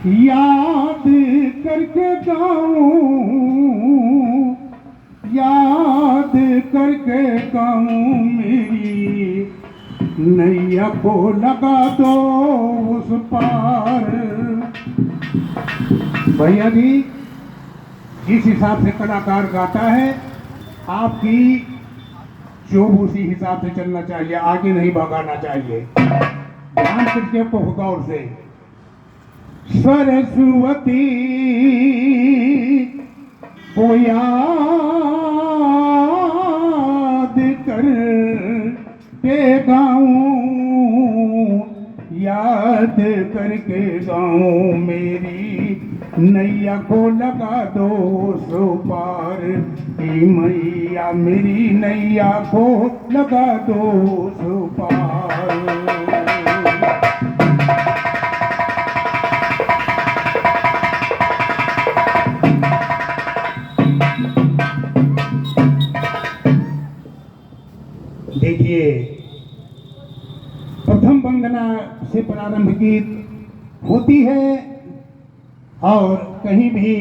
याद करके गाऊं, याद करके गाऊं, मेरी नैया को लगा दो उस पार। भैया जी, जिस हिसाब से कलाकार गाता है, आपकी जोब उसी हिसाब से चलना चाहिए, आगे नहीं भगाना चाहिए। ध्यान करके गौर से। सरस्वती को याद कर के गाऊं, याद करके गाऊं, मेरी नैया को लगा दो सो पार। मैया मेरी नैया को लगा दो सो पार। देखिए, प्रथम वंदना से प्रारंभ गीत होती है और कहीं भी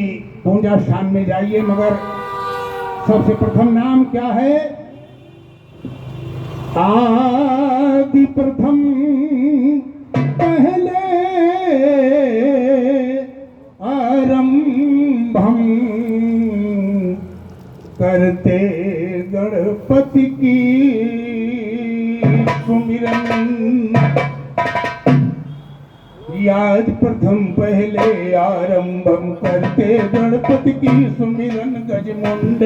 पूजा स्थान में जाइए, मगर सबसे प्रथम नाम क्या है? आदि प्रथम पहले आरंभम करते गणपति की सुमिरन। याद प्रथम पहले आरंभम करते गणपति की सुमिरन। गजमुंड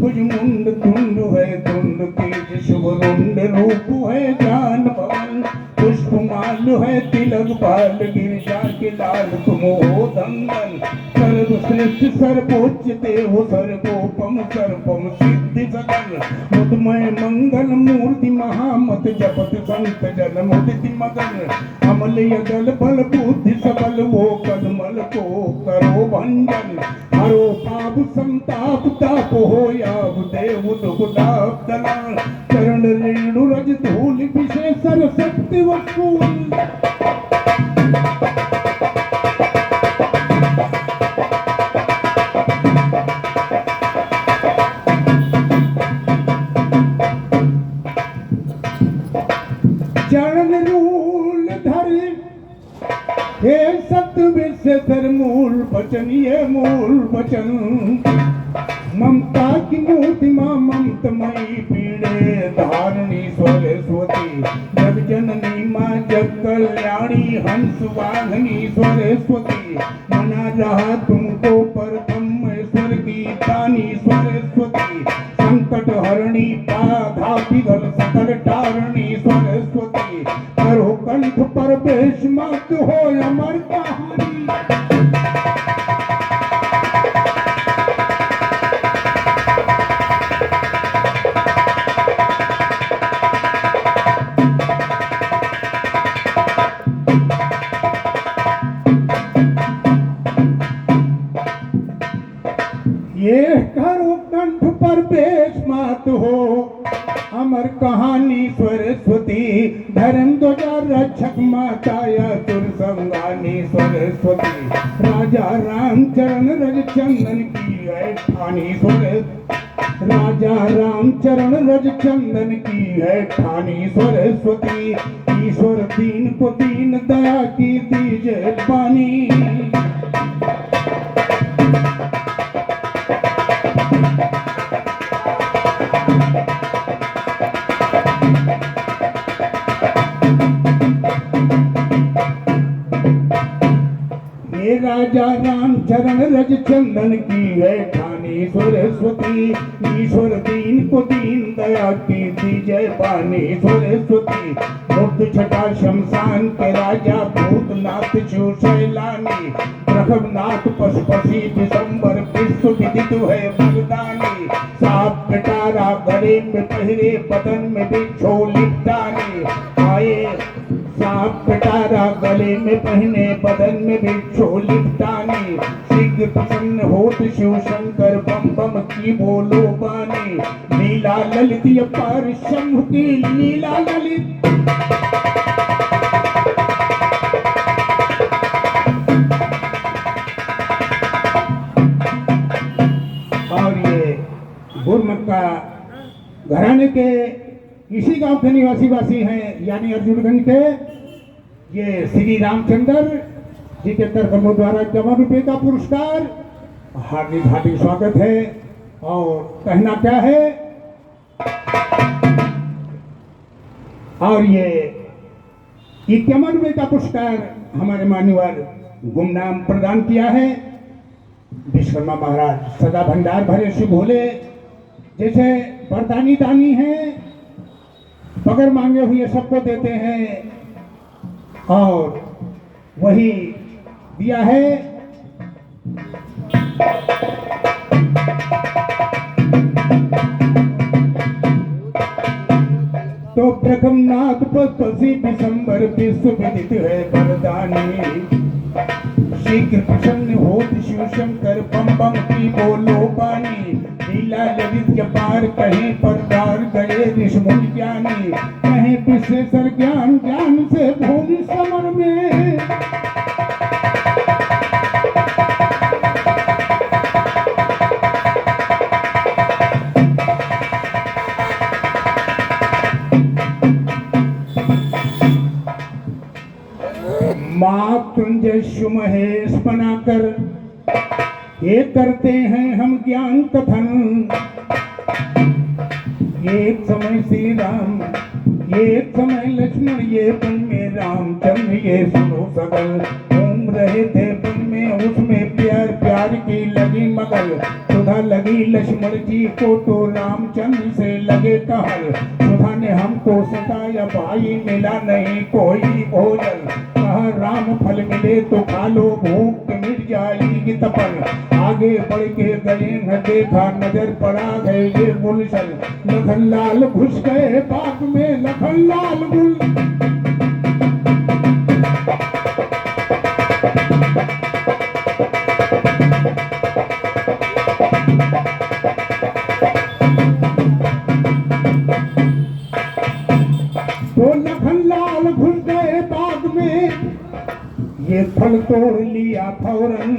भुजमुंड तुंड है तुंड तेज शुभ रुंड रूप है जान भवन। पुष्पमाल है तिलक बाल गिरिजा के लाल तुम हो दंदन। सर्वश्रेष्ठ सर्वोच्च देव सर्वोपम सर्वम सिद्धि सगन। मुदमय मंगल मूर्ति महामत जपत संत जन मुदिति मगन। अमल यदल बल बुद्धि सबल वो कदमल को करो भंजन। हरो पाप संताप ताप हो याव देव दुखदाप दलान। चरण रेणु रज धूल विशेषर शक्ति वसूल। चरण रूल धर हे सत्य विश्व मूल वचन, ये मूल वचन। ममता की मूर्ति मां ममतमयी पीड़े धारणी सरस्वती। जग जननी मां जग कल्याणी हंस वाहनी सरस्वती। मना रहा तुमको परमेश्वर की दानी सरस्वती। संकट हरणी बाधा विघ्न सकल टारणी सरस्वती। करो कंठ पर बेश मत हो अमर कहानी। ये करो कंठ पर बेश मत हो अमर कहानी सरस्वती। धर्म ध्वजा रक्षक माता तुर संगानी सरस्वती। राजा रामचरण रज चंदन की है ठानी सरस्वती। राजा रामचरण रज चंदन की है ठानी सरस्वती। ईश्वर दीन को दीन दया की दीजे पानी। राजा रामचरण रज चंदन की है ठानी सरस्वती। ईश्वर दीन को दीन दया की जय पानी सरस्वती। मुक्त छटा शमशान के राजा भूतनाथ शैलानी। रघुनाथ पशुपति दिसंबर विश्व विदित है बलिदानी। साप पिटारा गले में पहरे बदन में बिच्छो लिपटानी। आए सांप पिटारा गले में पहने बदन में बिच्छो लिपटानी। शीघ्र प्रसन्न होत शिव शंकर बम बम की बोलो बानी। लीला ललित अपार शंभु की लीला ललित। गांव के निवासी हैं, यानी अर्जुनगंज के, ये श्री रामचंद्र जी के तरफ द्वारा 51 रुपये का पुरस्कार। हार्दिक हार्दिक स्वागत है। और कहना क्या है, और ये 51 रुपये का पुरस्कार हमारे मान्यवर गुमनाम प्रदान किया है। विश्वकर्मा महाराज सदा भंडार भरे शिव भोले, जैसे वरदानी दानी हैं, बगैर मांगे हुए सबको देते हैं, और वही दिया है। तो प्रथम नाथ पसी दिसंबर विश्व विदित है वरदानी, शीघ्र प्रसन्न होत शिव शंकर बम बम की बोलो बानी, लीला ललित के पार कहीं परदार गए ऋषमुनि ज्ञानी, कहीं विशेषर ज्ञान ज्ञान से भूमि समर में। मातृंजय महेश बनाकर ये करते हैं हम ज्ञान कथन, एक समय श्री राम, एक समय लक्ष्मण, ये वन में रामचंद्र, ये सुनो सगल घूम रहे थे वन में, उसमें प्यार प्यार की लगी मगल, सुधा लगी लक्ष्मण जी को तो रामचंद्र से लगे कहल, सुधा ने हमको सताया भाई मिला नहीं कोई भोजन, कहा राम फल मिले तो खा लो भूख मिट जाएगी तपन, आगे बढ़ के गए न देखा नजर पड़ा गए ये गुलशन, लखन लाल घुस गए बाग में लखन लाल गुल। तो लखन लाल घुस गए बाग में, ये फल तोड़ लिया फौरन,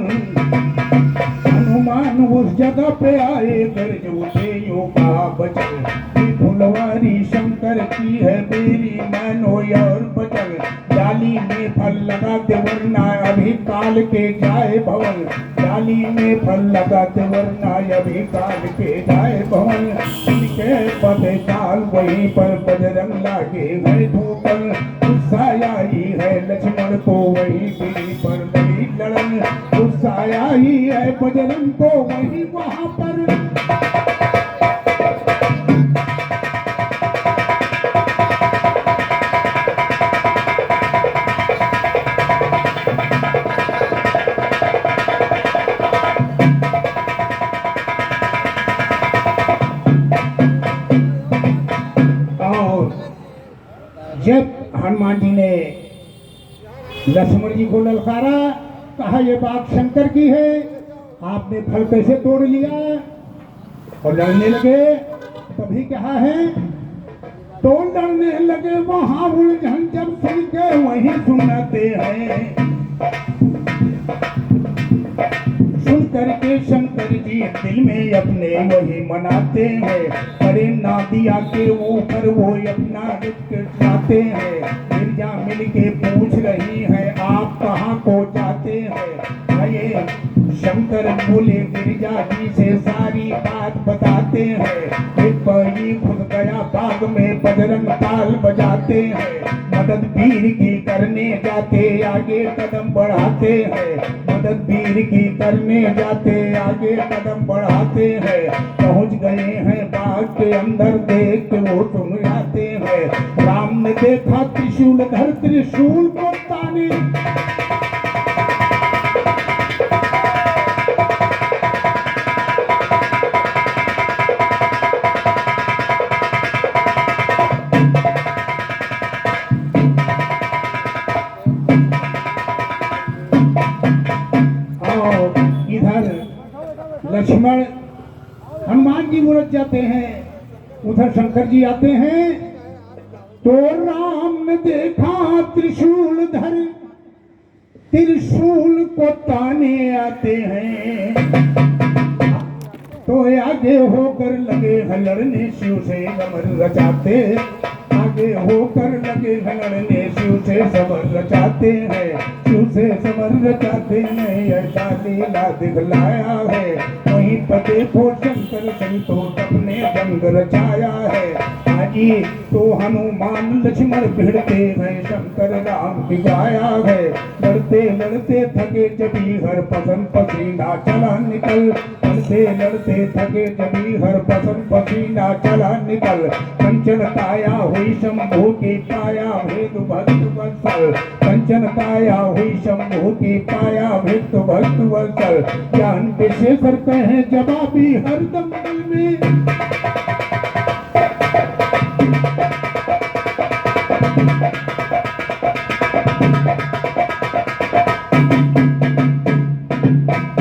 हनुमान उस जगह पे आए गर्ज उठे यूं कहा बचन, ये फुलवारी शंकर की है मेरी मानो और बचन, डाली में फल लगाते वरना अभी काल के जाए भवन, डाली में फल लगाते वरना अभी काल के जाए भवन, उनके पते काल वहीं पर बजरंग लागे है धूपल, गुस्साया ही है लक्ष्मण को वही गिरी पर लड़ी लड़न, गुस्साया ही है बजरंग को वही वहां पर। जब हनुमान जी ने लक्ष्मण जी को ललकारा, कहा ये बात शंकर की है, आपने फल कैसे तोड़ लिया, और लड़ने लगे। तभी कहा है, तो लड़ने लगे वहां उलझन जब सुन के वही सुनाते हैं, सुन करके शंकर जी दिल में अपने वही मनाते हैं, अरे नादिया के ऊपर वो अपना जाते हैं, गिरजा मिल के पूछ रही है आप कहाँ को जाते हैं, आए शंकर बोले गिरजा जी से सारी बात बताते हैं, एक परी खुद गया बाग में बजरंग ताल बजाते हैं, मदद वीर की करने जाते आगे कदम बढ़ाते हैं, मदद वीर की करने जाते आगे कदम बढ़ाते हैं, पहुंच गए हैं बाग के अंदर देख के वो सुन आते हैं, राम ने देखा त्रिशूल धर त्रिशूल को ताने, लक्ष्मण हनुमान जी मुड़क जाते हैं, उधर शंकर जी आते हैं, तो राम ने देखा त्रिशूल धर त्रिशूल को ताने आते हैं, तो आगे होकर लगे लड़ने शिव से अमर रचाते, आगे होकर लगे हैं लड़ने, शिव से समर रचाते हैं, शिव से समर रचाते हैं, ऐसा लीला दिखलाया है। वहीं पर देखो शंकर संतोष अपने जंग रचाया है। आजी तो हनुमान लक्ष्मण भिड़ते हैं, शंकर राम की गाया है। लड़ते लड़ते थके जबी हर पसंद पसीना चला निकल, लड़ते लड़ते थके जबी हर पसंद पसीना चला निकल। कंचन काया हुई शंभू की पाया भेद भक्त वत्सल, कंचन काया हुई शंभू की पाया भेद भक्त वत्सल। ज्ञान विशेषर कहे जवाबी हर दंगल में,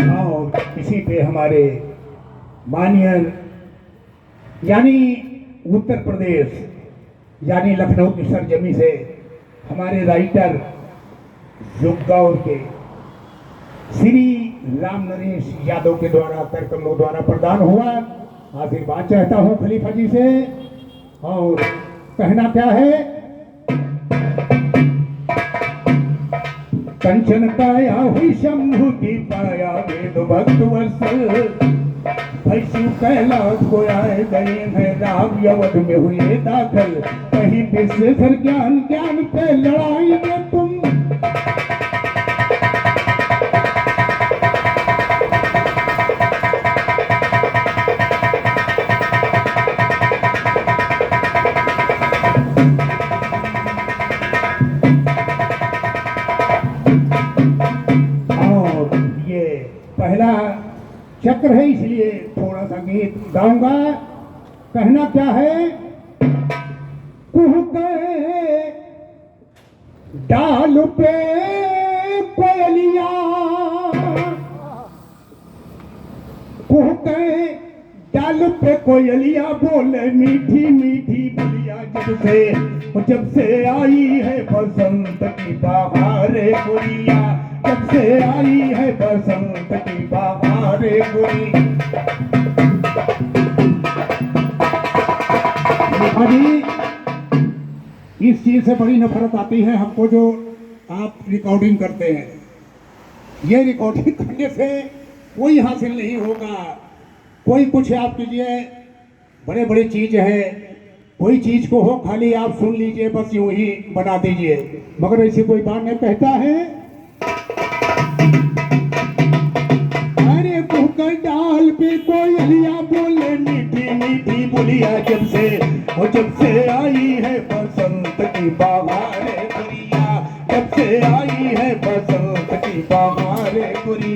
और इसी पे हमारे माननीय यानी उत्तर प्रदेश यानी लखनऊ की सरजमी से हमारे राइटर युगौर के श्री राम नरेश यादव के द्वारा कार्यक्रमों द्वारा प्रदान हुआ। आशीर्वाद चाहता हूँ खलीफा जी से। और कहना क्या है, कंचन काया हुई शंभु की पाया वेद भक्त वत्सल। शिव कैलाश को आए गए हैं, राम यवध में हुए दाखिल। कहीं विश्वेश्वर ज्ञान ज्ञान पे लड़ाई में तुम, और ये पहला चक्र है इसलिए थोड़ा सा गीत गाऊंगा। कहना क्या है, कुह कहे डाल पे कोयलिया, कुह कहे डाल पे कोयलिया बोले मीठी मीठी बोलिया। जब से आई है बसंत की बहारे गुड़िया, जब से आई है बसंत की बहारे गुड़िया। अभी इस चीज से बड़ी नफरत आती है हमको जो आप रिकॉर्डिंग करते हैं। ये रिकॉर्डिंग करने से कोई हासिल नहीं होगा। कोई कुछ आप कीजिए, बड़े बड़े चीज है, कोई चीज को हो खाली आप सुन लीजिए, बस यूं ही बना दीजिए। मगर ऐसी कोई बात नहीं। कहता है, अरे कुकर डाल पे कोयलिया बोले मीठी मीठी बोलिया। जब से आई है बसंत की बहारे गुड़िया, जब से आई है बसंत की बहारे गुड़ी।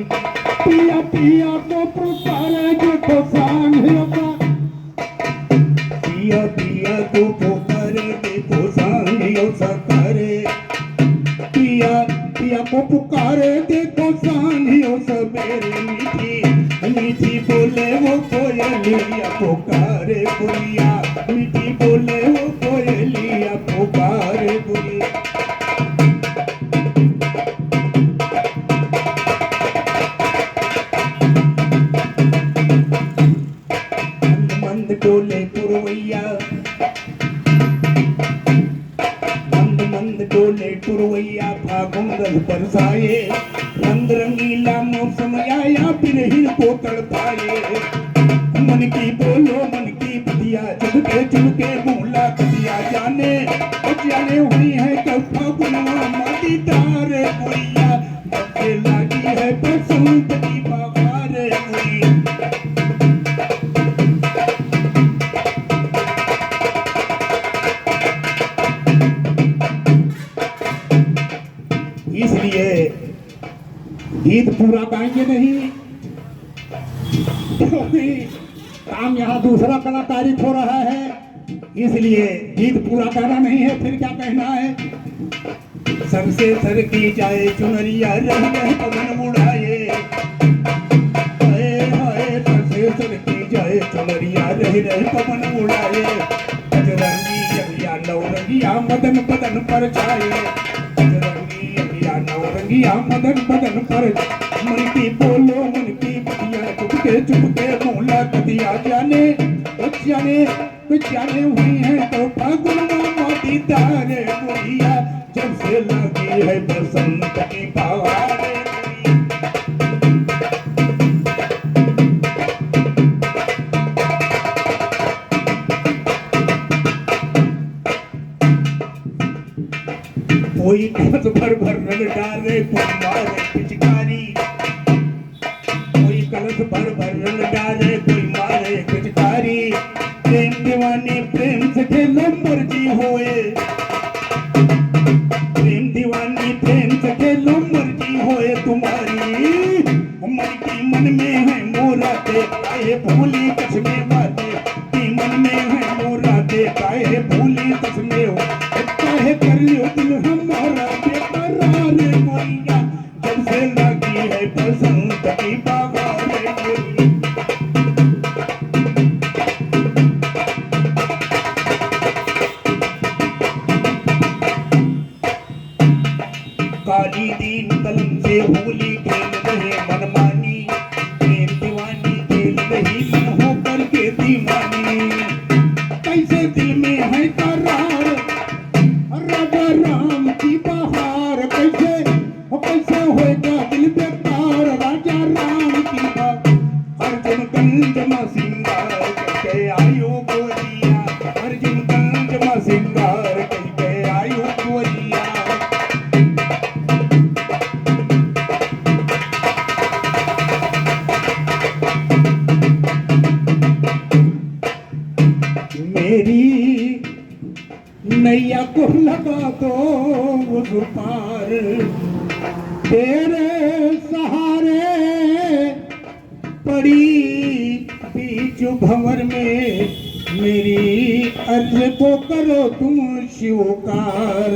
पिया पिया को पुकारे जो तो सांग होगा, पिया पिया को पुकारे देखो सांग हो सकरे। पिया पिया को पुकारे देखो सांग हो सवेरे। मीठी मीठी बोले वो कोयलिया पुकारे गुड़िया, मीठी बोले वो कोयलिया पुकारे गुड़िया। मंद डोले पुरवैया, मंद डोले पुरवैया फागुन रंग बरसाए। रंग रंगीला मौसम आया बिरहिन को तड़पाए। मन की बोलो मन की बतिया, चुपके बोला कतिया। जाने हुई है कब फागुनवा माटी तारे गुड़िया। बच्चे लागी है बसंत की बहारे गुड़िया। इसलिए गीत पूरा गाएंगे नहीं, क्योंकि काम यहाँ दूसरा कलाकारित हो रहा है। इसलिए गीत पूरा गाना नहीं है। फिर क्या कहना है, सर से सर की जाए चुनरिया, रह रह पवन उड़ाए। हाय हाय सर से सर की जाए चुनरिया, रह रह पवन उड़ाए। बजरंगी अभिया नौरंगिया मदन बदन पर छाए। बजरंगी अभिया नौरंगिया मदन बदन पर। मन की बोलो मन की बतिया, चुपके बोला कतिया। जाने हुई है तो फागुन माटी लगता रे गोरिया जब से लगी है बसंत की बहार रे गोरिया। कोई कलश भर भर रंग डाले कोई मारे पिचकारी, कोई कलश भर भर रंग डाले कोई मारे पिचकारी। प्रेम दीवानी प्रेम से खेलो मर्जी होए, प्रेम दीवानी प्रेम से खेलो मर्जी होए तुम्हारी। मन की मन में है मोरा दे काहे भूली कसमे बाते, की मन में है मोरा दे काहे भूली कसमे हो, काहे कर लियो दिल हमारा बेकरार रे गोरिया जब से लगी है बसंत की बहार रे गोरिया। काली दीन कलम से होली खेल रहे मनमानी, प्रेम दीवानी खेल रही मन हो करके दीवानी। कैसे दिल में है करार राजा राम की बहार, कैसे होएगा दिल बेकार राजा राम की बहार। अर्जुन गंज में सिंगार करके आयो गोरिया, अर्जुन गंज में सिंगार करके आयो गोरिया। मेरी नैया को लगा दो उस पार, तेरे सहारे पड़ी बीच भंवर में, मेरी अर्ज को करो तुम शिवकार।